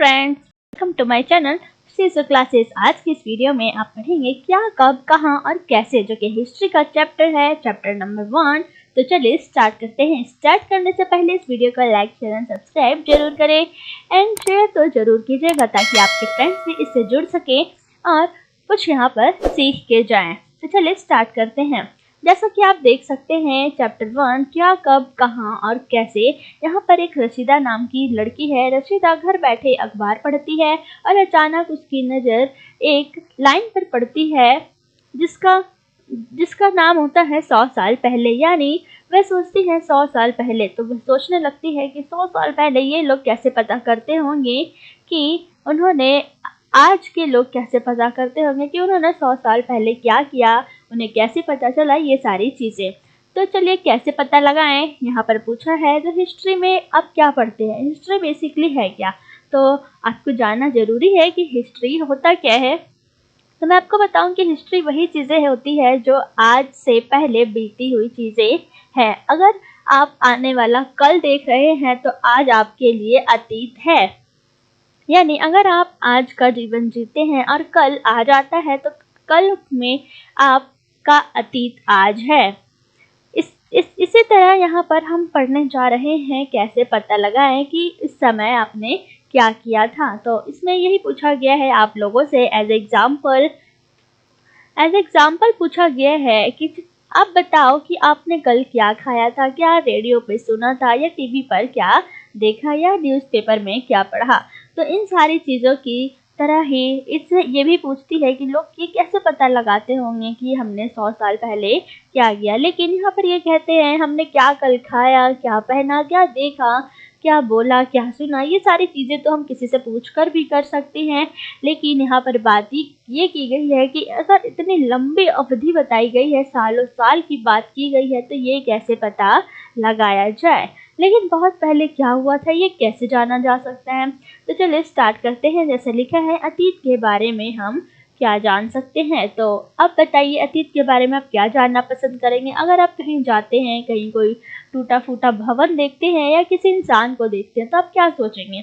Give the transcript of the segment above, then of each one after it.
Friends, welcome to my channel सीसो classes. आज की इस वीडियो में आप पढ़ेंगे क्या, कब, कहाँ और कैसे, जो कि हिस्ट्री का चैप्टर है, चैप्टर नंबर 1। तो चलिए स्टार्ट करते हैं। स्टार्ट करने से पहले इस वीडियो को लाइक, शेयर एंड सब्सक्राइब जरूर करें एंड शेयर तो जरूर कीजिएगा ताकि आपके फ्रेंड्स भी इससे जुड़ सके और कुछ यहाँ पर सीख के जाएं। तो चलिए स्टार्ट करते हैं। जैसा कि आप देख सकते हैं, चैप्टर 1 क्या, कब, कहाँ और कैसे। यहाँ पर एक रशीदा नाम की लड़की है। रशीदा घर बैठे अखबार पढ़ती है और अचानक उसकी नज़र एक लाइन पर पड़ती है जिसका जिसका नाम होता है 100 साल पहले। यानी वह सोचती है 100 साल पहले, तो वह सोचने लगती है कि 100 साल पहले ये लोग कैसे पता करते होंगे कि उन्होंने आज के लोग कैसे पता करते होंगे कि उन्होंने 100 साल पहले क्या किया, उन्हें कैसे पता चला, ये सारी चीज़ें। तो चलिए कैसे पता लगाएं, यहाँ पर पूछा है। जो हिस्ट्री में आप क्या पढ़ते हैं, हिस्ट्री बेसिकली है क्या, तो आपको जानना जरूरी है कि हिस्ट्री होता क्या है। तो मैं आपको बताऊं कि हिस्ट्री वही चीज़ें होती है जो आज से पहले बीती हुई चीज़ें हैं। अगर आप आने वाला कल देख रहे हैं तो आज आपके लिए अतीत है। यानी अगर आप आज का जीवन जीते हैं और कल आ जाता है तो कल में आपका अतीत आज है। इसी तरह यहाँ पर हम पढ़ने जा रहे हैं कैसे पता लगाएं कि इस समय आपने क्या किया था। तो इसमें यही पूछा गया है आप लोगों से एज एग्जाम्पल पूछा गया है कि आप बताओ कि आपने कल क्या खाया था, क्या रेडियो पे सुना था या टीवी पर क्या देखा या न्यूज़पेपर में क्या पढ़ा। तो इन सारी चीज़ों की तरह ही इससे ये भी पूछती है कि लोग ये कैसे पता लगाते होंगे कि हमने 100 साल पहले क्या किया। लेकिन यहाँ पर ये कहते हैं हमने क्या कल खाया, क्या पहना, क्या देखा, क्या बोला, क्या सुना, ये सारी चीज़ें तो हम किसी से पूछकर भी कर सकते हैं। लेकिन यहाँ पर बात ये की गई है कि अगर इतनी लंबी अवधि बताई गई है, सालों साल की बात की गई है, तो ये कैसे पता लगाया जाए। लेकिन बहुत पहले क्या हुआ था ये कैसे जाना जा सकता है। तो चलिए स्टार्ट करते हैं। जैसे लिखा है अतीत के बारे में हम क्या जान सकते हैं। तो अब बताइए अतीत के बारे में आप क्या जानना पसंद करेंगे। अगर आप कहीं जाते हैं, कहीं कोई टूटा फूटा भवन देखते हैं या किसी इंसान को देखते हैं, तो आप क्या सोचेंगे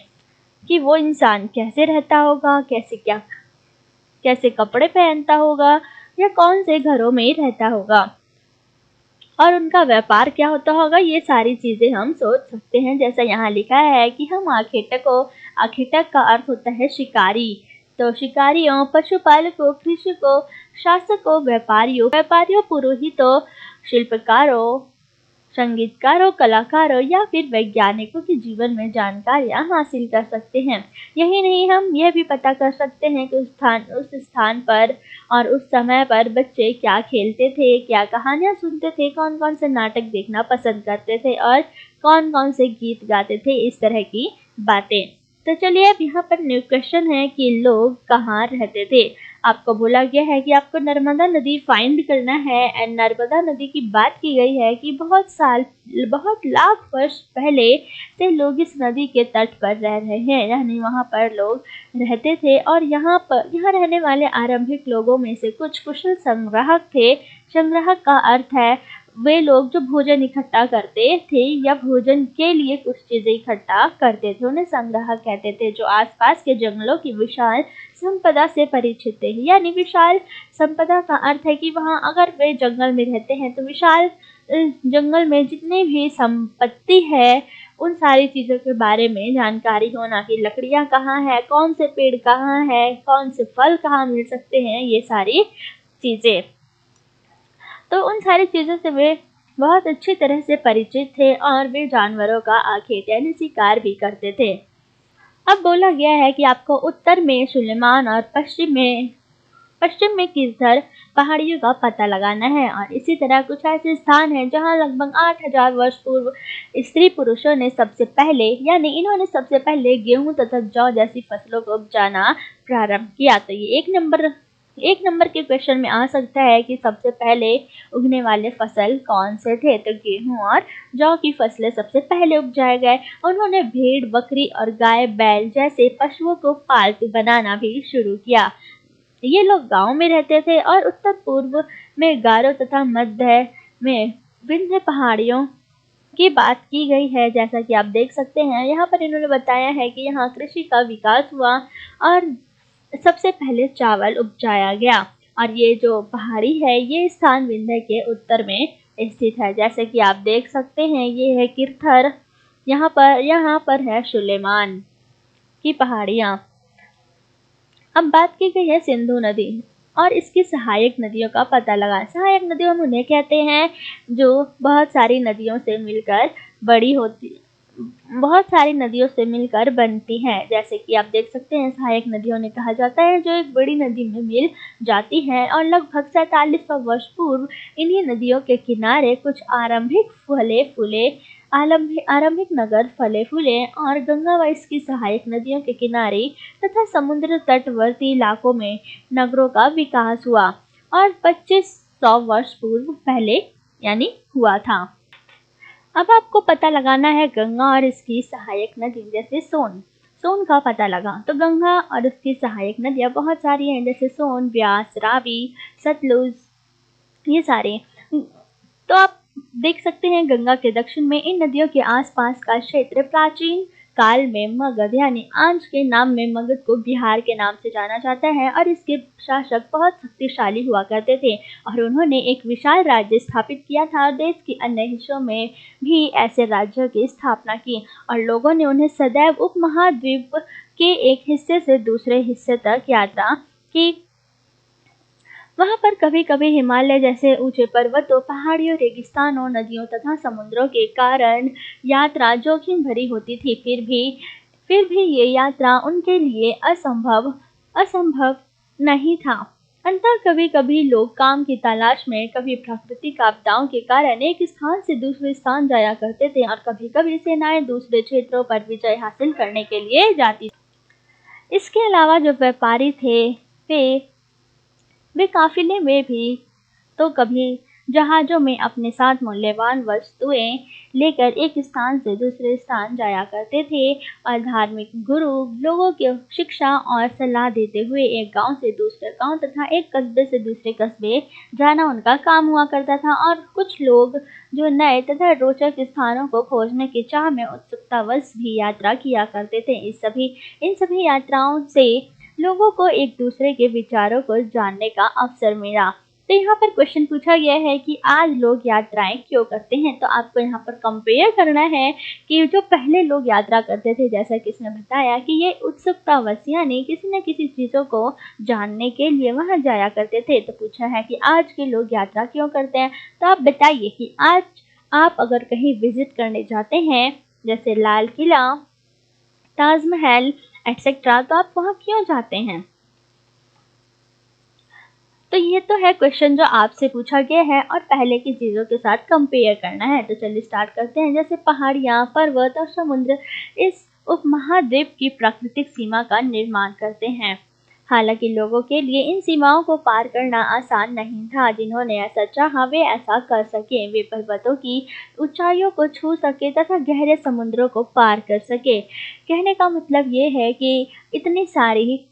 कि वो इंसान कैसे रहता होगा, कैसे कपड़े पहनता होगा या कौन से घरों में रहता होगा और उनका व्यापार क्या होता होगा। ये सारी चीज़ें हम सोच सकते हैं। जैसा यहाँ लिखा है कि हम आखेटक का अर्थ होता है शिकारी। तो शिकारियों, पशुपालकों, कृषकों, शासकों, व्यापारियों, पुरोहितों, शिल्पकारों, संगीतकारों, कलाकारों या फिर वैज्ञानिकों के जीवन में जानकारियाँ हासिल कर सकते हैं। यही नहीं, हम यह भी पता कर सकते हैं कि उस स्थान पर और उस समय पर बच्चे क्या खेलते थे, क्या कहानियाँ सुनते थे, कौन कौन से नाटक देखना पसंद करते थे और कौन कौन से गीत गाते थे, इस तरह की बातें। तो चलिए अब यहाँ पर न्यू क्वेश्चन है कि लोग कहाँ रहते थे। आपको बोला गया है कि आपको नर्मदा नदी फाइंड करना है एंड नर्मदा नदी की बात की गई है कि बहुत लाख वर्ष पहले से लोग इस नदी के तट पर रह रहे हैं। यानी वहाँ पर लोग रहते थे और यहाँ रहने वाले आरंभिक लोगों में से कुछ कुशल संग्राहक थे। संग्राहक का अर्थ है वे लोग जो भोजन इकट्ठा करते थे या भोजन के लिए कुछ चीजें इकट्ठा करते थे, उन्हें संग्राहक कहते थे। जो आसपास के जंगलों की विशाल संपदा से परिचित थे। यानी विशाल संपदा का अर्थ है कि वहाँ अगर वे जंगल में रहते हैं तो विशाल जंगल में जितनी भी संपत्ति है उन सारी चीज़ों के बारे में जानकारी होना कि लकड़ियाँ कहाँ है, कौन से पेड़ कहाँ है, कौन से फल कहाँ मिल सकते हैं, ये सारी चीज़ें। तो उन सारी चीज़ों से वे बहुत अच्छी तरह से परिचित थे और वे जानवरों का आखेट यानी शिकार भी करते थे। अब बोला गया है कि आपको उत्तर में सुलेमान और पश्चिम में किसधर पहाड़ियों का पता लगाना है। और इसी तरह कुछ ऐसे स्थान हैं जहां लगभग 8000 वर्ष पूर्व स्त्री पुरुषों ने सबसे पहले गेहूं तथा जौ जैसी फसलों को उपजाना प्रारंभ किया। तो ये एक नंबर के क्वेश्चन में आ सकता है कि सबसे पहले उगने वाले फसल कौन से थे। तो गेहूं और जौ की फसलें सबसे पहले उपजाए गए। उन्होंने भेड़, बकरी और गाय, बैल जैसे पशुओं को पालतू बनाना भी शुरू किया। ये लोग गांव में रहते थे और उत्तर पूर्व में गारो तथा मध्य में विंध्य पहाड़ियों की बात की गई है। जैसा कि आप देख सकते हैं यहाँ पर इन्होंने बताया है कि यहाँ कृषि का विकास हुआ और सबसे पहले चावल उपजाया गया। और ये जो पहाड़ी है ये स्थान विंध्य के उत्तर में स्थित है। जैसे कि आप देख सकते हैं ये है किरथर, यहाँ पर है सुलेमान की पहाड़ियाँ। अब बात की गई है सिंधु नदी और इसकी सहायक नदियों का पता लगा। सहायक नदियों हम उन्हें कहते हैं जो बहुत सारी नदियों से मिलकर बड़ी होती बहुत सारी नदियों से मिलकर बनती हैं। जैसे कि आप देख सकते हैं सहायक नदियों ने कहा जाता है जो एक बड़ी नदी में मिल जाती है और लगभग 4700 वर्ष पूर्व इन्हीं नदियों के किनारे कुछ आरंभिक नगर फले फूले और गंगा व इसकी सहायक नदियों के किनारे तथा समुद्र तटवर्ती इलाकों में नगरों का विकास हुआ और 2500 वर्ष पूर्व पहले यानी हुआ था। अब आपको पता लगाना है गंगा और इसकी सहायक नदी। जैसे सोन का पता लगा तो गंगा और उसकी सहायक नदियाँ बहुत सारी हैं, जैसे सोन, ब्यास, रावी, सतलुज, ये सारे। तो आप देख सकते हैं गंगा के दक्षिण में इन नदियों के आसपास का क्षेत्र प्राचीन काल में मगध यानी आज के नाम में मगध को बिहार के नाम से जाना जाता है और इसके शासक बहुत शक्तिशाली हुआ करते थे और उन्होंने एक विशाल राज्य स्थापित किया था और देश के अन्य हिस्सों में भी ऐसे राज्यों की स्थापना की और लोगों ने उन्हें सदैव उपमहाद्वीप के एक हिस्से से दूसरे हिस्से तक यात्रा की। वहाँ पर कभी कभी हिमालय जैसे ऊंचे पर्वतों, पहाड़ियों, रेगिस्तानों, नदियों तथा समुद्रों के कारण यात्रा जोखिम भरी होती थी। फिर भी ये यात्रा उनके लिए असंभव नहीं था। अंततः कभी कभी लोग काम की तलाश में, कभी प्राकृतिक आपदाओं के कारण एक स्थान से दूसरे स्थान जाया करते थे और कभी कभी सेनाएं दूसरे क्षेत्रों पर विजय हासिल करने के लिए जाती थी। इसके अलावा जो व्यापारी थे वे काफिले में भी तो कभी जहाजों में अपने साथ मूल्यवान वस्तुएं लेकर एक स्थान से दूसरे स्थान जाया करते थे और धार्मिक गुरु लोगों को शिक्षा और सलाह देते हुए एक गांव से दूसरे गांव तथा एक कस्बे से दूसरे कस्बे जाना उनका काम हुआ करता था। और कुछ लोग जो नए तथा रोचक स्थानों को खोजने की चाह में उत्सुकतावश भी यात्रा किया करते थे। इन सभी यात्राओं से लोगों को एक दूसरे के विचारों को जानने का अवसर मिला। तो यहाँ पर क्वेश्चन पूछा गया है कि आज लोग यात्राएं क्यों करते हैं। तो आपको यहाँ पर कंपेयर करना है कि जो पहले लोग यात्रा करते थे, जैसा कि इसने बताया कि ये उत्सुकतावश यानी किसी न किसी चीज़ों को जानने के लिए वहाँ जाया करते थे। तो पूछा है कि आज के लोग यात्रा क्यों करते हैं। तो आप बताइए कि आज आप अगर कहीं विजिट करने जाते हैं जैसे लाल किला, ताजमहल एक्सेट्रा, तो आप वहाँ क्यों जाते हैं। तो ये तो है क्वेश्चन जो आपसे पूछा गया है और पहले की चीज़ों के साथ कंपेयर करना है। तो चलिए स्टार्ट करते हैं। जैसे पहाड़ियाँ, पर्वत और समुद्र इस उपमहाद्वीप की प्राकृतिक सीमा का निर्माण करते हैं। हालांकि लोगों के लिए इन सीमाओं को पार करना आसान नहीं था। जिन्होंने ऐसा चाहा वे ऐसा कर सके। वे पर्वतों की ऊंचाइयों को छू सके तथा गहरे समुद्रों को पार कर सके। कहने का मतलब ये है कि इतनी सारी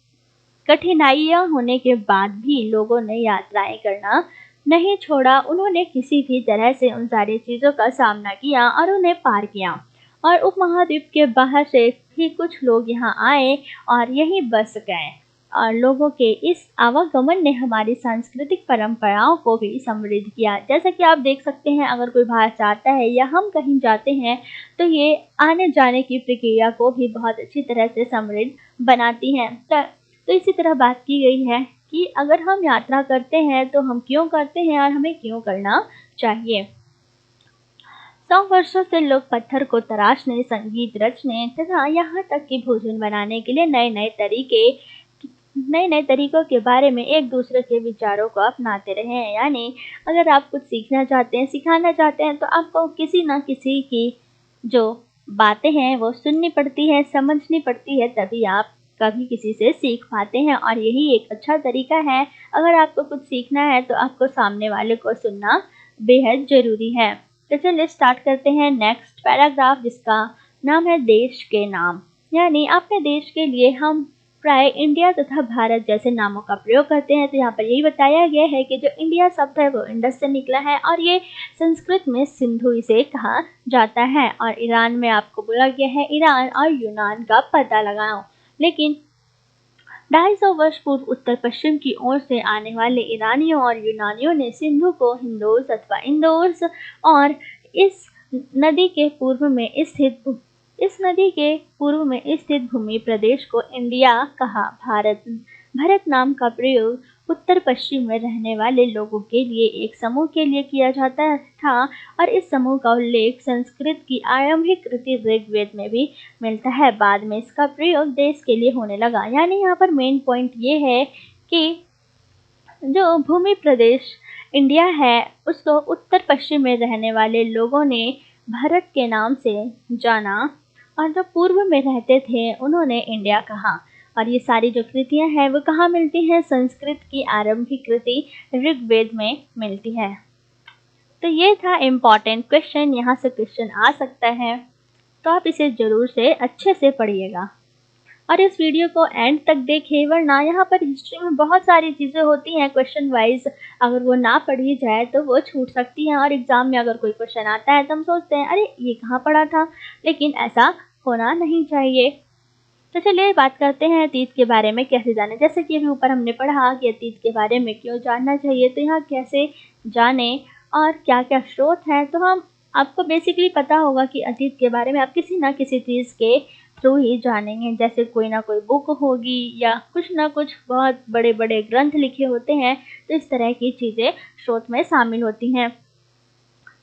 कठिनाइयां होने के बाद भी लोगों ने यात्राएं करना नहीं छोड़ा। उन्होंने किसी भी तरह से उन सारी चीज़ों का सामना किया और उन्हें पार किया और उपमहाद्वीप के बाहर से भी कुछ लोग यहाँ आए और यहीं बस गए। और लोगों के इस आवागमन ने हमारी सांस्कृतिक परंपराओं को भी समृद्ध किया। जैसा कि आप देख सकते हैं अगर कोई बाहर से आता है या हम कहीं जाते हैं तो ये आने जाने की प्रक्रिया को भी बहुत अच्छी तरह से समृद्ध बनाती है। तो इसी तरह बात की गई है कि अगर हम यात्रा करते हैं तो हम क्यों करते हैं और हमें क्यों करना चाहिए। 100 वर्षों से लोग पत्थर को तराशने, संगीत रचने तथा यहाँ तक कि भोजन बनाने के लिए नए नए तरीकों के बारे में एक दूसरे के विचारों को अपनाते रहे हैं। यानी अगर आप कुछ सीखना चाहते हैं, सिखाना चाहते हैं तो आपको किसी न किसी की जो बातें हैं वो सुननी पड़ती है, समझनी पड़ती है, तभी आप कभी किसी से सीख पाते हैं। और यही एक अच्छा तरीका है। अगर आपको कुछ सीखना है तो आपको सामने वाले को सुनना बेहद जरूरी है। तो चलिए स्टार्ट करते हैं नेक्स्ट पैराग्राफ जिसका नाम है देश के नाम। यानी अपने देश के लिए हम प्राय इंडिया तथा भारत जैसे नामों का प्रयोग करते हैं। तो यहाँ पर यही बताया गया है कि जो इंडिया शब्द है वो इंडस से निकला है और ये संस्कृत में सिंधु इसे कहा जाता है। और ईरान में आपको बोला गया है ईरान और यूनान का पता लगाओ। लेकिन 250 वर्ष पूर्व उत्तर पश्चिम की ओर से आने वाले ईरानियों और यूनानियों ने सिंधु को हिंदोस अथवा इंदोर्स और इस नदी के पूर्व में स्थित भूमि प्रदेश को इंडिया कहा। भारत नाम का प्रयोग उत्तर पश्चिम में रहने वाले लोगों के लिए एक समूह के लिए किया जाता था और इस समूह का उल्लेख संस्कृत की आरंभिक कृति ऋग्वेद में भी मिलता है। बाद में इसका प्रयोग देश के लिए होने लगा। यानी यहाँ पर मेन पॉइंट ये है कि जो भूमि प्रदेश इंडिया है उसको उत्तर पश्चिम में रहने वाले लोगों ने भारत के नाम से जाना और जो पूर्व में रहते थे उन्होंने इंडिया कहा। और ये सारी जो कृतियां हैं वो कहाँ मिलती हैं? संस्कृत की आरंभिक कृति ऋग्वेद में मिलती है। तो ये था इम्पॉर्टेंट क्वेश्चन, यहाँ से क्वेश्चन आ सकता है, तो आप इसे जरूर से अच्छे से पढ़िएगा और इस वीडियो को एंड तक देखें, वरना यहाँ पर हिस्ट्री में बहुत सारी चीज़ें होती हैं क्वेश्चन वाइज, अगर वो ना पढ़ी जाए तो वो छूट सकती हैं और एग्ज़ाम में अगर कोई क्वेश्चन आता है तो हम सोचते हैं अरे ये कहाँ पढ़ा था, लेकिन ऐसा होना नहीं चाहिए। तो चलिए बात करते हैं अतीत के बारे में कैसे जाने। जैसे कि अभी ऊपर हमने पढ़ा कि अतीत के बारे में क्यों जानना चाहिए, तो यहाँ कैसे जाने और क्या क्या स्रोत हैं। तो हम आपको बेसिकली पता होगा कि अतीत के बारे में आप किसी ना किसी चीज़ के थ्रू ही जानेंगे, जैसे कोई ना कोई बुक होगी या कुछ ना कुछ बहुत बड़े बड़े ग्रंथ लिखे होते हैं, तो इस तरह की चीज़ें स्रोत में शामिल होती हैं।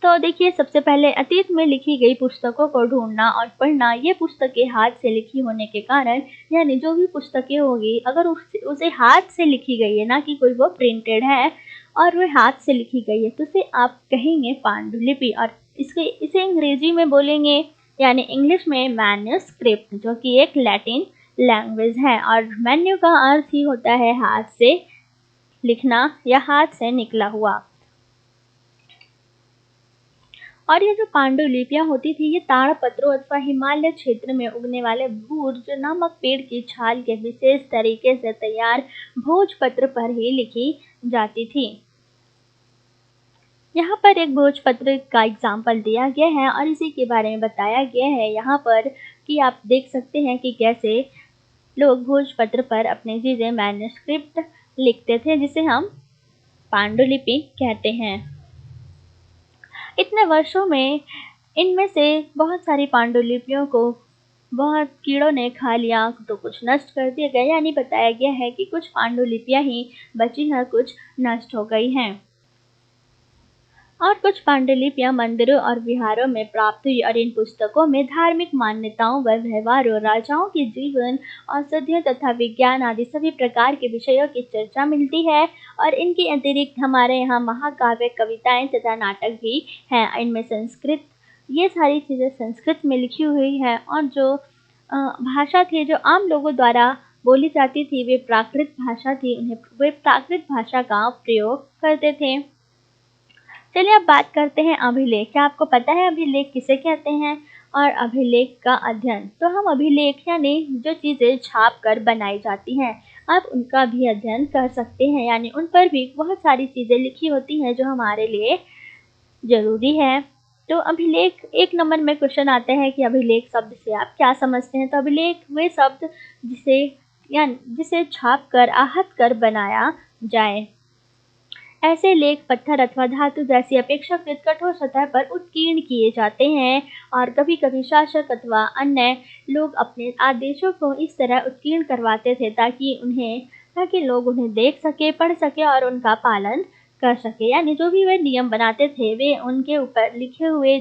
तो देखिए, सबसे पहले अतीत में लिखी गई पुस्तकों को ढूंढना और पढ़ना। ये पुस्तकें हाथ से लिखी होने के कारण, यानी जो भी पुस्तकें होगी अगर उसे हाथ से लिखी गई है, ना कि कोई वो प्रिंटेड है और वो हाथ से लिखी गई है, तो उसे आप कहेंगे पांडुलिपि। और इसे अंग्रेजी में बोलेंगे, यानी इंग्लिश में मैन्युस्क्रिप्ट, जो कि एक लैटिन लैंग्वेज है। और मैन्यू का अर्थ ही होता है हाथ से लिखना या हाथ से निकला हुआ। और ये जो पांडुलिपियां होती थी, ये ताड़पत्रों अथवा हिमालय क्षेत्र में उगने वाले भूर्ज नामक पेड़ की छाल के विशेष तरीके से तैयार भोजपत्र पर ही लिखी जाती थी। यहाँ पर एक भोजपत्र का एग्जाम्पल दिया गया है और इसी के बारे में बताया गया है यहाँ पर कि आप देख सकते हैं कि कैसे लोग भोजपत्र पर अपनी चीज़ें मैन्युस्क्रिप्ट लिखते थे, जिसे हम पांडुलिपि कहते हैं। इतने वर्षों में इनमें से बहुत सारी पांडुलिपियों को बहुत कीड़ों ने खा लिया, तो कुछ नष्ट कर दिया गया। यानी बताया गया है कि कुछ पांडुलिपियां ही बची हैं, कुछ नष्ट हो गई हैं। और कुछ पांडुलिपियां मंदिरों और विहारों में प्राप्त हुई और इन पुस्तकों में धार्मिक मान्यताओं व व्यवहारों, राजाओं के जीवन, औषधियों तथा विज्ञान आदि सभी प्रकार के विषयों की चर्चा मिलती है। और इनके अतिरिक्त हमारे यहाँ महाकाव्य, कविताएं तथा नाटक भी हैं। इनमें संस्कृत, ये सारी चीज़ें संस्कृत में लिखी हुई है। और जो भाषा थी जो आम लोगों द्वारा बोली जाती थी, वे प्राकृत भाषा थी, वे प्राकृत भाषा का प्रयोग करते थे। चलिए अब बात करते हैं अभिलेख। क्या आपको पता है अभिलेख किसे कहते हैं? और अभिलेख का अध्ययन, तो हम अभिलेख यानी जो चीज़ें छाप कर बनाई जाती हैं, आप उनका भी अध्ययन कर सकते हैं। यानी उन पर भी बहुत सारी चीज़ें लिखी होती हैं जो हमारे लिए ज़रूरी है। तो अभिलेख, एक नंबर में क्वेश्चन आता है कि अभिलेख शब्द से आप क्या समझते हैं? तो अभिलेख वे शब्द जिसे छाप कर, आहत कर बनाया जाए। ऐसे लेख पत्थर अथवा धातु जैसी अपेक्षाकृत कठोर सतह पर उत्कीर्ण किए जाते हैं। और कभी कभी शासक अथवा अन्य लोग अपने आदेशों को इस तरह उत्कीर्ण करवाते थे ताकि लोग उन्हें देख सके, पढ़ सके और उनका पालन कर सके। यानी जो भी वे नियम बनाते थे, वे उनके ऊपर लिखे हुए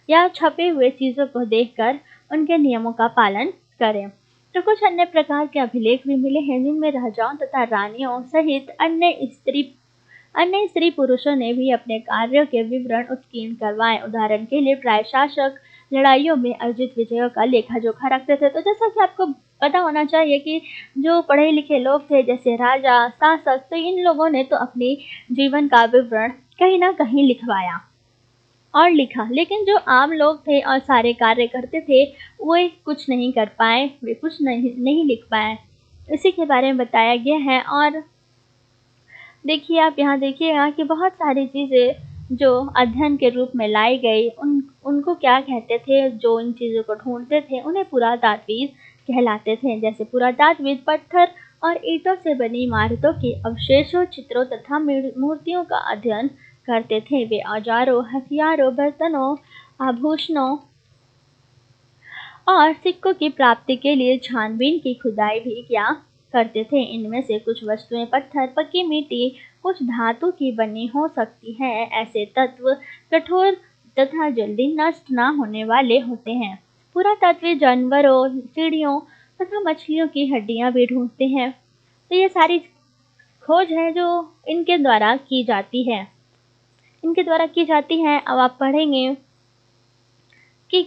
या छपे हुए चीज़ों को देखकर उनके नियमों का पालन करें। तो कुछ अन्य प्रकार के अभिलेख भी मिले हैं, जिनमें राजाओं तथा रानियों सहित अन्य स्त्री पुरुषों ने भी अपने कार्यों के विवरण उत्कीर्ण करवाए। उदाहरण के लिए प्राय शासक लड़ाइयों में अर्जित विजयों का लेखा जोखा रखते थे। तो जैसा कि आपको पता होना चाहिए कि जो पढ़े लिखे लोग थे, जैसे राजा, शासक, तो इन लोगों ने तो अपनी जीवन का विवरण कहीं ना कहीं लिखवाया और लिखा। लेकिन जो आम लोग थे और सारे कार्य करते थे, वो कुछ नहीं कर पाए, वे कुछ नहीं लिख पाए। इसी के बारे में बताया गया है। और देखिए, आप यहाँ देखिएगा कि बहुत सारी चीज़ें जो अध्ययन के रूप में लाई गई, उनको क्या कहते थे, जो इन चीज़ों को ढूँढते थे उन्हें पुरातात्विद कहलाते थे। जैसे पुरातात्विद पत्थर और ईंटों से बनी इमारतों के अवशेषों, चित्रों तथा मूर्तियों का अध्ययन करते थे। वे औजारों, हथियारों, बर्तनों, आभूषणों और सिक्कों की प्राप्ति के लिए छानबीन की खुदाई भी किया करते थे। इनमें से कुछ वस्तुएं पत्थर, पक्की मिट्टी, कुछ धातु की बनी हो सकती है। ऐसे तत्व कठोर तथा जल्दी नष्ट न होने वाले होते हैं। पुरातत्व जानवरों, चिड़ियों तथा मछलियों की हड्डियां भी ढूंढते हैं। तो ये सारी खोज है जो इनके द्वारा की जाती है। अब आप पढ़ेंगे कि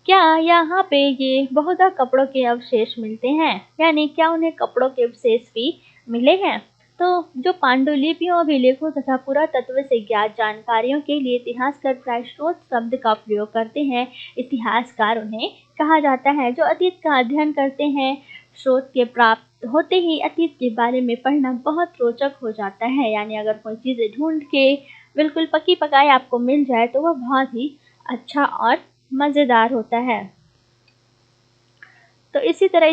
क्या यहाँ पे ये बहुधा कपड़ों के अवशेष मिलते हैं, यानी क्या उन्हें कपड़ों के अवशेष भी मिले हैं। तो जो पांडुलिपियों, अभिलेखों तथा पुरातत्व से ज्ञात जानकारियों के लिए इतिहासकार प्राय स्रोत शब्द का प्रयोग करते हैं। इतिहासकार उन्हें कहा जाता है जो अतीत का अध्ययन करते हैं। स्रोत के प्राप्त होते ही अतीत के बारे में पढ़ना बहुत रोचक हो जाता है। यानी अगर कोई चीज़ें ढूंढ के बिल्कुल पकी पकाई आपको मिल जाए तो वह बहुत ही अच्छा और मज़ेदार होता है। तो इसी तरह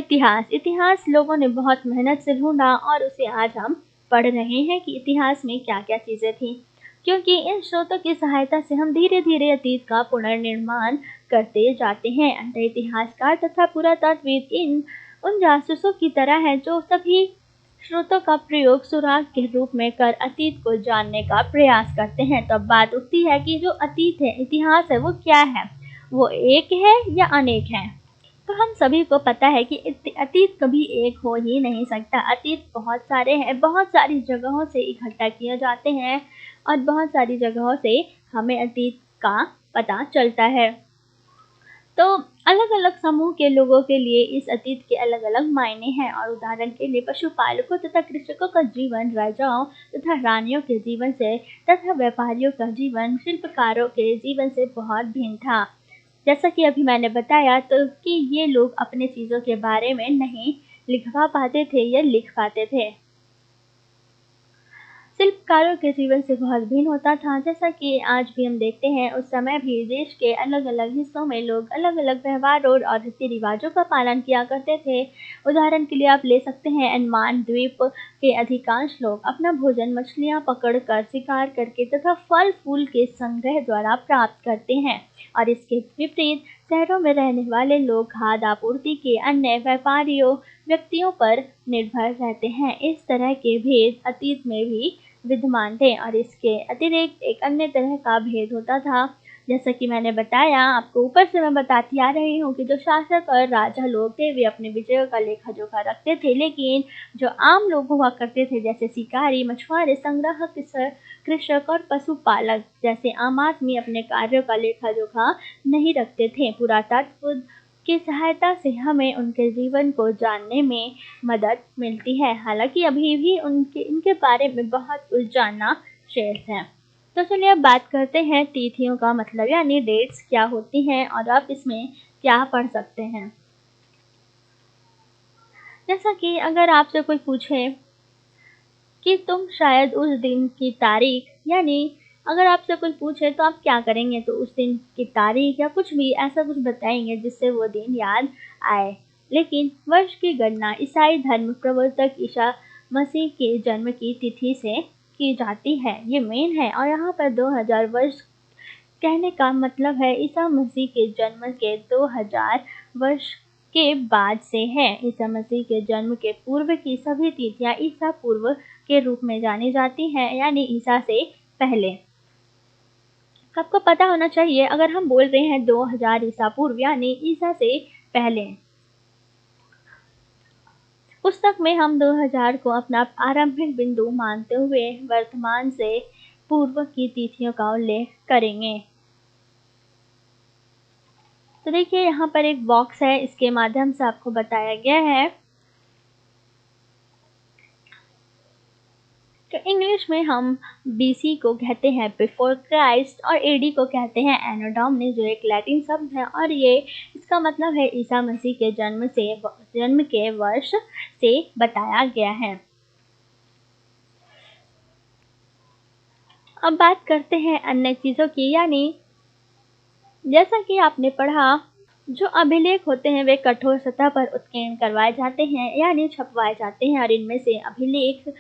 इतिहास लोगों ने बहुत मेहनत से ढूंढा और उसे आज हम पढ़ रहे हैं कि इतिहास में क्या क्या चीज़ें थी, क्योंकि इन स्रोतों की सहायता से हम धीरे धीरे अतीत का पुनर्निर्माण करते जाते हैं। अतः इतिहासकार तथा पुरातत्वविद उन जासूसों की तरह है जो सभी स्रोतों का प्रयोग सुराग के रूप में कर अतीत को जानने का प्रयास करते हैं। तो अब बात उठती है कि जो अतीत है, इतिहास है, वो क्या है, वो एक है या अनेक है। तो हम सभी को पता है कि अतीत कभी एक हो ही नहीं सकता। अतीत बहुत सारे हैं, बहुत सारी जगहों से इकट्ठा किए जाते हैं और बहुत सारी जगहों से हमें अतीत का पता चलता है। तो अलग अलग समूह के लोगों के लिए इस अतीत के अलग अलग मायने हैं। और उदाहरण के लिए पशुपालकों तथा कृषकों का जीवन राजाओं तथा रानियों के जीवन से तथा व्यापारियों का जीवन शिल्पकारों के जीवन से बहुत भिन्न था। जैसा कि अभी मैंने बताया तो कि ये लोग अपने चीज़ों के बारे में नहीं लिखवा पाते थे या लिख पाते थे। शिल्पकारों के जीवन से बहुत भिन्न होता था। जैसा कि आज भी हम देखते हैं, उस समय भी देश के अलग अलग हिस्सों में लोग अलग अलग व्यवहारों और रीति रिवाजों का पालन किया करते थे। उदाहरण के लिए आप ले सकते हैं, अंडमान द्वीप के अधिकांश लोग अपना भोजन मछलियां पकड़कर, शिकार करके तथा फल फूल के संग्रह द्वारा प्राप्त करते हैं। और इसके विपरीत शहरों में रहने वाले लोग खाद्य आपूर्ति के अन्य व्यापारियों व्यक्तियों पर निर्भर रहते हैं। इस तरह के भेद अतीत में भी विद्यमान थे। और इसके अतिरिक्त एक अन्य तरह का भेद होता था, जैसा कि मैंने बताया आपको, ऊपर से मैं बताती आ रही हूँ कि जो शासक और राजा लोग थे वे अपने विजयों का लेखा जोखा रखते थे, लेकिन जो आम लोग हुआ करते थे जैसे शिकारी, मछुआरे, संग्राहक, कृषक और पशुपालक जैसे आम आदमी अपने कार्यों का लेखा जोखा नहीं रखते थे। पुरातत्व की सहायता से हमें उनके जीवन को जानने में मदद मिलती है। हालांकि अभी भी इनके बारे में बहुत कुछ जानना शेष है। तो चलिए अब बात करते हैं तिथियों का मतलब, यानी डेट्स क्या होती हैं और आप इसमें क्या पढ़ सकते हैं। जैसा कि अगर आपसे कोई पूछे कि तुम शायद उस दिन की तारीख, यानी अगर आपसे कोई पूछे तो आप क्या करेंगे, तो उस दिन की तारीख या कुछ भी ऐसा कुछ बताएंगे जिससे वो दिन याद आए। लेकिन वर्ष की गणना ईसाई धर्म प्रवर्तक ईसा मसीह के जन्म की तिथि से की जाती है, ये मेन है। और यहाँ पर 2000 वर्ष कहने का मतलब है ईसा मसीह के जन्म के 2000 वर्ष के बाद से है। ईसा मसीह के जन्म के पूर्व की सभी तिथियां ईसा पूर्व के रूप में जानी जाती हैं, यानी ईसा से पहले। सबको पता होना चाहिए, अगर हम बोल रहे हैं 2000 ईसा पूर्व यानी ईसा से पहले, पुस्तक में हम 2000 को अपना आरंभिक बिंदु मानते हुए वर्तमान से पूर्व की तिथियों का उल्लेख करेंगे। तो देखिए यहाँ पर एक बॉक्स है, इसके माध्यम से आपको बताया गया है तो इंग्लिश में हम बीसी को कहते हैं बिफोर क्राइस्ट और एडी को कहते हैं एनो डोमिनी, जो एक लैटिन शब्द है और ये इसका मतलब है ईसा मसीह के जन्म के वर्ष से बताया गया है। अब बात करते हैं अन्य चीज़ों की, यानी जैसा कि आपने पढ़ा, जो अभिलेख होते हैं वे कठोर सतह पर उत्कीर्ण करवाए जाते हैं यानी छपवाए जाते हैं, और इनमें से अभिलेख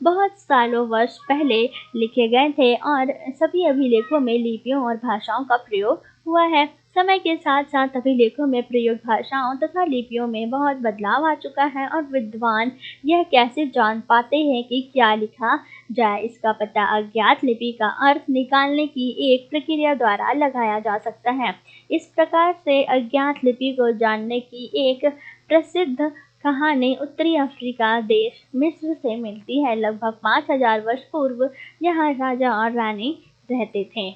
बहुत सालों वर्ष पहले लिखे गए थे और सभी अभिलेखों में लिपियों और भाषाओं का प्रयोग हुआ है। समय के साथ साथ अभिलेखों में प्रयुक्त भाषाओं तथा लिपियों में बहुत बदलाव आ चुका है और विद्वान यह कैसे जान पाते हैं कि क्या लिखा जाए, इसका पता अज्ञात लिपि का अर्थ निकालने की एक प्रक्रिया द्वारा लगाया जा सकता है। इस प्रकार से अज्ञात लिपि को जानने की एक प्रसिद्ध कहानी उत्तरी अफ्रीका देश मिस्र से मिलती है। लगभग 5000 वर्ष पूर्व यहाँ राजा और रानी रहते थे।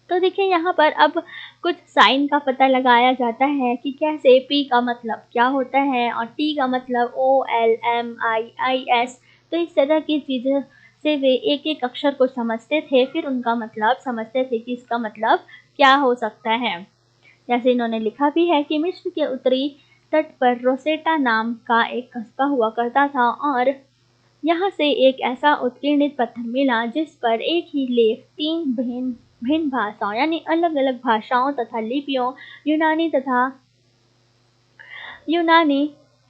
तो देखिए यहाँ पर अब कुछ साइन का पता लगाया जाता है कि कैसे पी का मतलब क्या होता है और टी का मतलब OLMIIS। तो इस तरह की चीज़ें से वे एक एक अक्षर को समझते थे, फिर उनका मतलब समझते थे कि इसका मतलब क्या हो सकता है। जैसे इन्होंने लिखा भी है कि मिस्र के उत्तरी तट पर रोसेटा नाम का एक कस्बा हुआ करता था और यहाँ से एक ऐसा उत्कीर्णित पत्थर मिला जिस पर एक ही लेख 3 भिन्न भाषाओं यानी अलग अलग भाषाओं तथा लिपियों यूनानी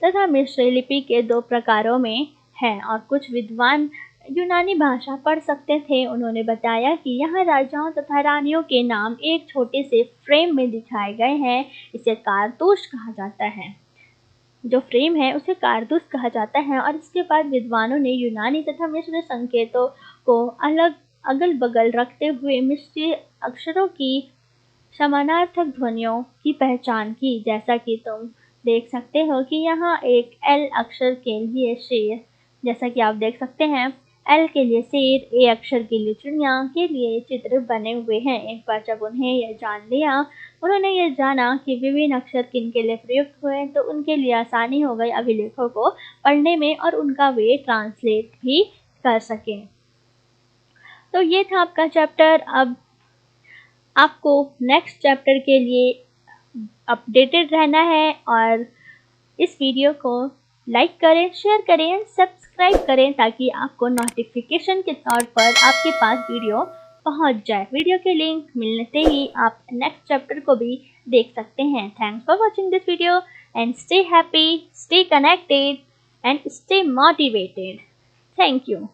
तथा मिस्री लिपि के 2 प्रकारों में है और कुछ विद्वान यूनानी भाषा पढ़ सकते थे। उन्होंने बताया कि यहाँ राजाओं तथा रानियों के नाम एक छोटे से फ्रेम में दिखाए गए हैं। इसे कारतूस कहा जाता है, जो फ्रेम है उसे कारतूस कहा जाता है। और इसके बाद विद्वानों ने यूनानी तथा मिस्री संकेतों को अगल बगल रखते हुए मिस्री अक्षरों की समानार्थक ध्वनियों की पहचान की। जैसा कि तुम देख सकते हो कि यहाँ एक एल अक्षर के लिए शेर, जैसा कि आप देख सकते हैं एल के लिए शेर, ए अक्षर के लिए चिड़िया के लिए चित्र बने हुए हैं। एक बार जब उन्हें यह जान लिया, उन्होंने ये जाना कि विभिन्न अक्षर किन के लिए प्रयुक्त हुए, तो उनके लिए आसानी हो गई अभिलेखों को पढ़ने में और उनका वे ट्रांसलेट भी कर सकें। तो ये था आपका चैप्टर। अब आपको नेक्स्ट चैप्टर के लिए अपडेटेड रहना है और इस वीडियो को लाइक करें, शेयर करें एंड सब्सक्राइब करें ताकि आपको नोटिफिकेशन के तौर पर आपके पास वीडियो पहुंच जाए। वीडियो के लिंक मिलते ही आप नेक्स्ट चैप्टर को भी देख सकते हैं। Thanks for watching this video and stay happy, stay connected and stay motivated. Thank you.